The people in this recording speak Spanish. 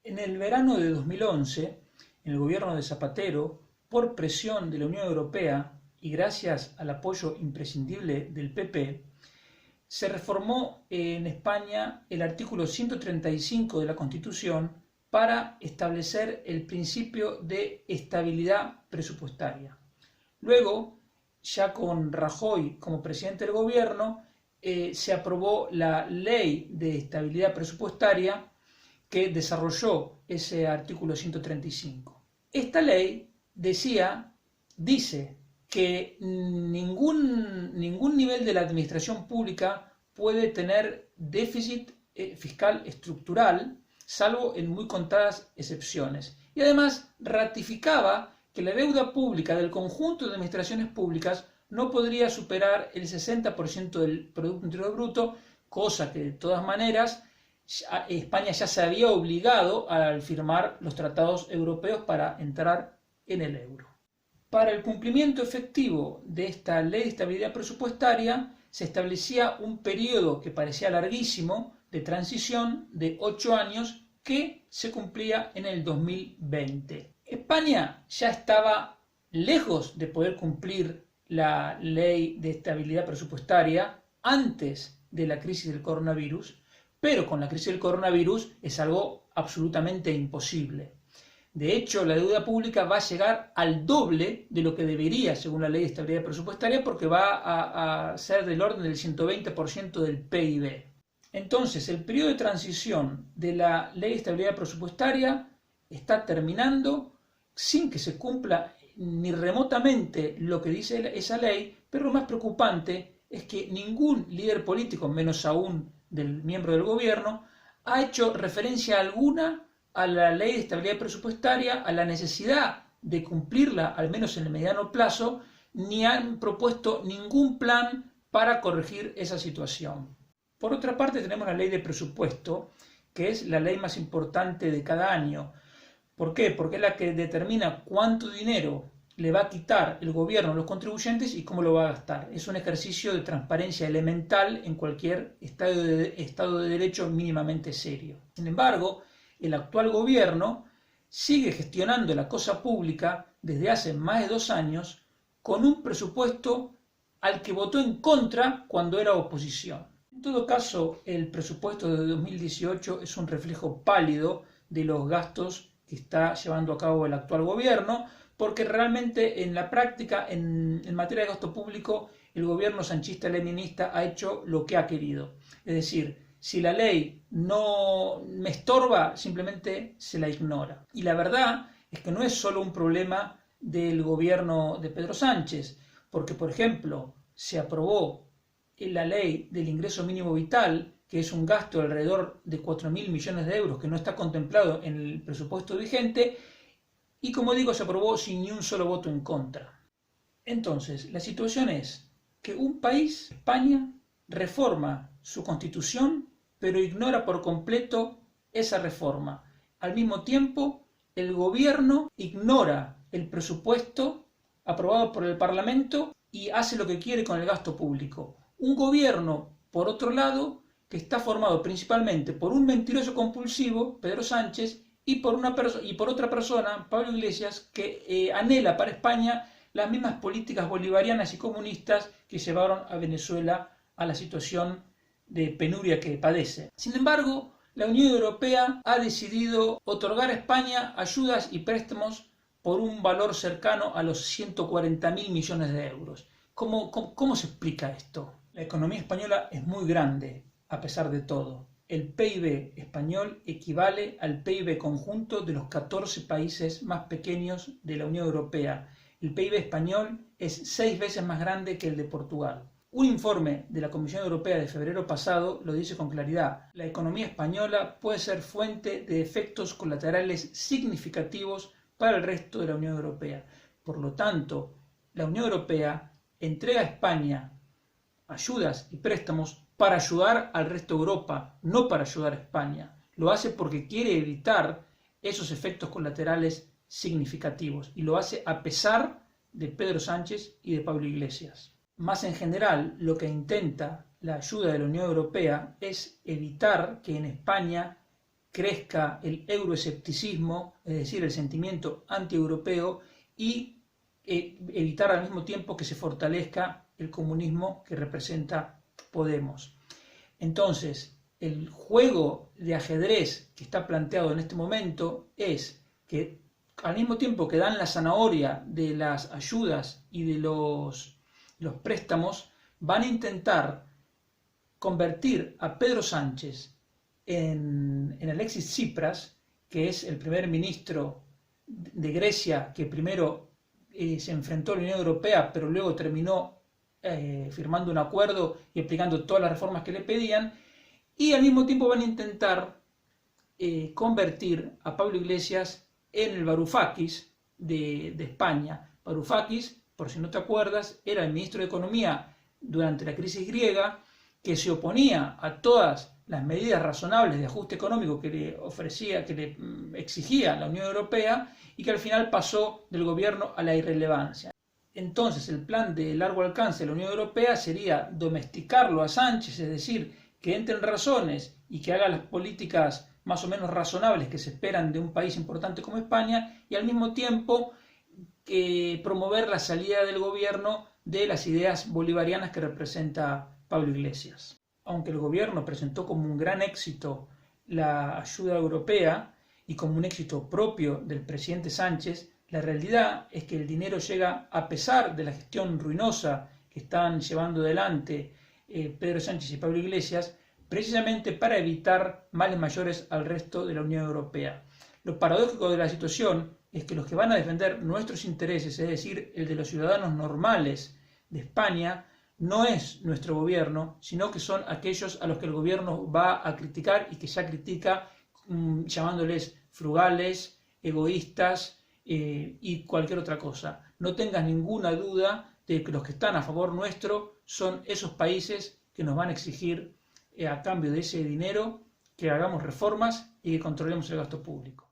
En el verano de 2011, el gobierno de Zapatero, por presión de la Unión Europea y gracias al apoyo imprescindible del PP, se reformó en España el artículo 135 de la Constitución para establecer el principio de estabilidad presupuestaria. Luego, ya con Rajoy como presidente del gobierno, se aprobó la Ley de Estabilidad Presupuestaria que desarrolló ese artículo 135. Esta ley dice que ningún nivel de la administración pública puede tener déficit fiscal estructural, salvo en muy contadas excepciones. Y además ratificaba que la deuda pública del conjunto de administraciones públicas no podría superar el 60% del Producto Interior Bruto, cosa que de todas maneras España ya se había obligado al firmar los tratados europeos para entrar en el euro. Para el cumplimiento efectivo de esta ley de estabilidad presupuestaria se establecía un periodo que parecía larguísimo de transición de 8 años que se cumplía en el 2020. España ya estaba lejos de poder cumplir la ley de estabilidad presupuestaria antes de la crisis del coronavirus, pero con la crisis del coronavirus es algo absolutamente imposible. De hecho, la deuda pública va a llegar al doble de lo que debería según la ley de estabilidad presupuestaria, porque va a ser del orden del 120% del PIB. Entonces, el periodo de transición de la ley de estabilidad presupuestaria está terminando sin que se cumpla ni remotamente lo que dice esa ley, pero lo más preocupante es que ningún líder político, menos aún del miembro del gobierno, ha hecho referencia alguna a la ley de estabilidad presupuestaria, a la necesidad de cumplirla, al menos en el mediano plazo, ni han propuesto ningún plan para corregir esa situación. Por otra parte, tenemos la ley de presupuesto, que es la ley más importante de cada año. ¿Por qué? Porque es la que determina cuánto dinero le va a quitar el gobierno a los contribuyentes y cómo lo va a gastar. Es un ejercicio de transparencia elemental en cualquier estado de derecho mínimamente serio. Sin embargo, el actual gobierno sigue gestionando la cosa pública desde hace más de 2 años con un presupuesto al que votó en contra cuando era oposición. En todo caso, el presupuesto de 2018 es un reflejo pálido de los gastos que está llevando a cabo el actual gobierno, porque realmente en la práctica, en materia de gasto público, el gobierno sanchista-leninista ha hecho lo que ha querido. Es decir, si la ley no me estorba, simplemente se la ignora. Y la verdad es que no es solo un problema del gobierno de Pedro Sánchez, porque, por ejemplo, se aprobó la ley del ingreso mínimo vital, que es un gasto de alrededor de 4.000 millones de euros que no está contemplado en el presupuesto vigente, y como digo, se aprobó sin ni un solo voto en contra. Entonces, la situación es que un país, España, reforma su constitución, pero ignora por completo esa reforma. Al mismo tiempo, el gobierno ignora el presupuesto aprobado por el Parlamento y hace lo que quiere con el gasto público. Un gobierno, por otro lado, que está formado principalmente por un mentiroso compulsivo, Pedro Sánchez, y por otra persona, Pablo Iglesias, que anhela para España las mismas políticas bolivarianas y comunistas que llevaron a Venezuela a la situación de penuria que padece. Sin embargo, la Unión Europea ha decidido otorgar a España ayudas y préstamos por un valor cercano a los 140.000 millones de euros. ¿Cómo se explica esto? La economía española es muy grande, a pesar de todo. El PIB español equivale al PIB conjunto de los 14 países más pequeños de la Unión Europea. El PIB español es 6 veces más grande que el de Portugal. Un informe de la Comisión Europea de febrero pasado lo dice con claridad. La economía española puede ser fuente de efectos colaterales significativos para el resto de la Unión Europea. Por lo tanto, la Unión Europea entrega a España ayudas y préstamos para ayudar al resto de Europa, no para ayudar a España. Lo hace porque quiere evitar esos efectos colaterales significativos y lo hace a pesar de Pedro Sánchez y de Pablo Iglesias. Más en general, lo que intenta la ayuda de la Unión Europea es evitar que en España crezca el euroescepticismo, es decir, el sentimiento antieuropeo, y evitar al mismo tiempo que se fortalezca el comunismo que representa Podemos. Entonces, el juego de ajedrez que está planteado en este momento es que al mismo tiempo que dan la zanahoria de las ayudas y de los préstamos, van a intentar convertir a Pedro Sánchez en Alexis Tsipras, que es el primer ministro de Grecia que primero se enfrentó a la Unión Europea, pero luego terminó firmando un acuerdo y aplicando todas las reformas que le pedían, y al mismo tiempo van a intentar convertir a Pablo Iglesias en el Varoufakis de España. Varoufakis, por si no te acuerdas, era el ministro de Economía durante la crisis griega, que se oponía a todas las medidas razonables de ajuste económico que le ofrecía, que le exigía la Unión Europea, y que al final pasó del gobierno a la irrelevancia. Entonces el plan de largo alcance de la Unión Europea sería domesticarlo a Sánchez, es decir, que entre en razones y que haga las políticas más o menos razonables que se esperan de un país importante como España, y al mismo tiempo promover la salida del gobierno de las ideas bolivarianas que representa Pablo Iglesias. Aunque el gobierno presentó como un gran éxito la ayuda europea y como un éxito propio del presidente Sánchez, la realidad es que el dinero llega a pesar de la gestión ruinosa que están llevando adelante Pedro Sánchez y Pablo Iglesias, precisamente para evitar males mayores al resto de la Unión Europea. Lo paradójico de la situación es que los que van a defender nuestros intereses, es decir, el de los ciudadanos normales de España, no es nuestro gobierno, sino que son aquellos a los que el gobierno va a criticar y que ya critica, llamándoles frugales, egoístas y cualquier otra cosa. No tengas ninguna duda de que los que están a favor nuestro son esos países que nos van a exigir a cambio de ese dinero que hagamos reformas y que controlemos el gasto público.